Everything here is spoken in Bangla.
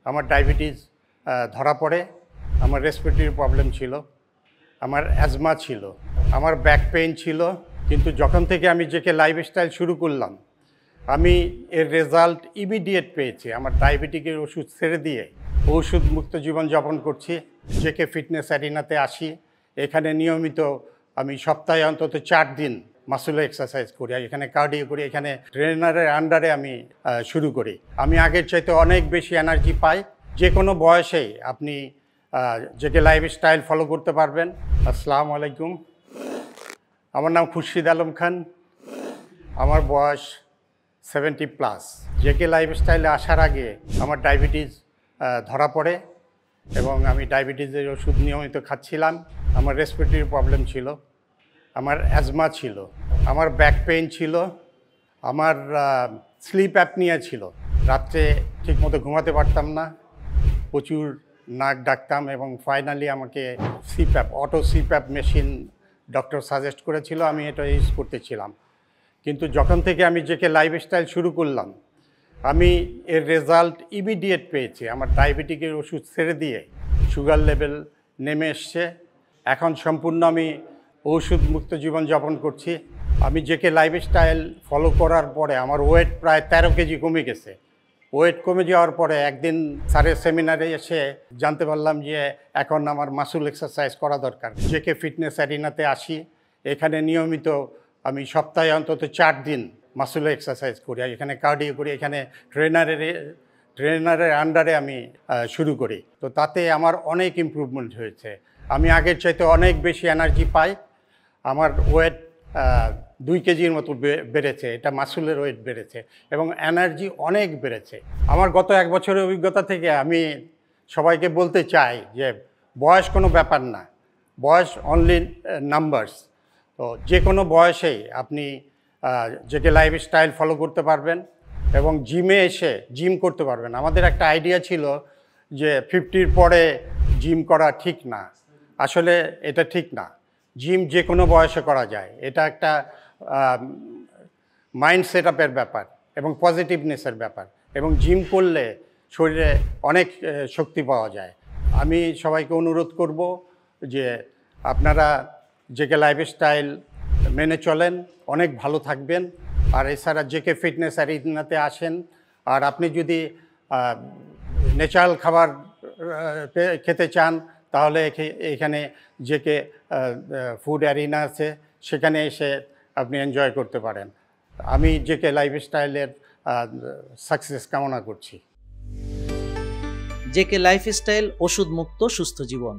আমার ডায়াবেটিস ধরা পড়ে। আমার রেসপিরেটরি প্রবলেম ছিল, আমার অ্যাজমা ছিল, আমার ব্যাক পেইন ছিল। কিন্তু যখন থেকে আমি জেকে লাইফস্টাইল শুরু করলাম, আমি এর রেজাল্ট ইমিডিয়েট পেয়েছি। আমার ডায়াবেটিকের ওষুধ ছেড়ে দিয়ে ওষুধ মুক্ত জীবনযাপন করছি। জেকে ফিটনেস অ্যারিনাতে আসি, এখানে নিয়মিত আমি সপ্তাহে অন্তত 4 দিন মাসল এক্সারসাইজ করি, এখানে কার্ডিও করি, এখানে ট্রেনারের আন্ডারে আমি শুরু করি। আমি আগের চাইতে অনেক বেশি এনার্জি পাই। যে কোনো বয়সেই আপনি জেকে লাইফস্টাইল ফলো করতে পারবেন। আসসালামু আলাইকুম, আমার নাম খুরশিদ আলম খান, আমার বয়স 70+। জেকে লাইফস্টাইলে আসার আগে আমার ডায়াবেটিস ধরা পড়ে এবং আমি ডায়াবেটিসের ওষুধ নিয়মিত খাচ্ছিলাম। আমার রেসপিরেটরি প্রবলেম ছিল, আমার অ্যাজমা ছিল, আমার ব্যাক পেইন ছিল, আমার স্লিপ অ্যাপনিয়া ছিল। রাত্রে ঠিকমতো ঘুমাতে পারতাম না, প্রচুর নাক ডাকতাম এবং ফাইনালি আমাকে CPAP, auto CPAP machine doctor suggest করেছিল, আমি এটা ইউজ করতেছিলাম। কিন্তু যখন থেকে আমি জেকে লাইফস্টাইল শুরু করলাম, আমি এর রেজাল্ট ইমিডিয়েট পেয়েছি। আমার ডায়াবেটিকের ওষুধ ছেড়ে দিয়ে সুগার লেভেল নেমে এসছে। এখন সম্পূর্ণ আমি ওষুধ মুক্ত জীবনযাপন করছি। আমি জেকে লাইফস্টাইল ফলো করার পরে আমার ওয়েট প্রায় 13 কেজি কমে গেছে। ওয়েট কমে যাওয়ার পরে একদিন স্যারের সেমিনারে এসে জানতে পারলাম যে এখন আমার মাসল এক্সারসাইজ করা দরকার। জেকে ফিটনেস অ্যারিনাতে আসি, এখানে নিয়মিত আমি সপ্তাহে অন্তত 4 দিন মাসল এক্সারসাইজ করি, এখানে কার্ডিও করি, এখানে ট্রেনারের আন্ডারে আমি শুরু করি। তো তাতে আমার অনেক ইমপ্রুভমেন্ট হয়েছে। আমি আগের চাইতে অনেক বেশি এনার্জি পাই। আমার ওয়েট 2 কেজির মতো বেড়েছে, এটা মাসুলের ওয়েট বেড়েছে এবং এনার্জি অনেক বেড়েছে। আমার গত 1 বছরের অভিজ্ঞতা থেকে আমি সবাইকে বলতে চাই যে বয়স কোনো ব্যাপার না, বয়স অনলি নাম্বারস। তো যে কোনো বয়সেই আপনি জেকে লাইফস্টাইল ফলো করতে পারবেন এবং জিমে এসে জিম করতে পারবেন। আমাদের একটা আইডিয়া ছিল যে 50-র পরে জিম করা ঠিক না, আসলে এটা ঠিক না। জিম যে কোনো বয়সে করা যায়, এটা একটা মাইন্ড সেট আপের ব্যাপার এবং পজিটিভনেসের ব্যাপার, এবং জিম করলে শরীরে অনেক শক্তি পাওয়া যায়। আমি সবাইকে অনুরোধ করব যে আপনারা জেকে লাইফস্টাইল মেনে চলেন, অনেক ভালো থাকবেন। আর এছাড়া জেকে ফিটনেস অ্যারিনাতে আসেন। আর আপনি যদি ন্যাচারাল খাবার খেতে চান তাহলে এখানে জেকে ফুড অ্যারিনা আছে, সেখানে এসে আপনি এনজয় করতে পারেন। আমি জেকে লাইফস্টাইলের সাকসেস কামনা করছি। জেকে লাইফস্টাইল, ওষুধ মুক্ত সুস্থ জীবন।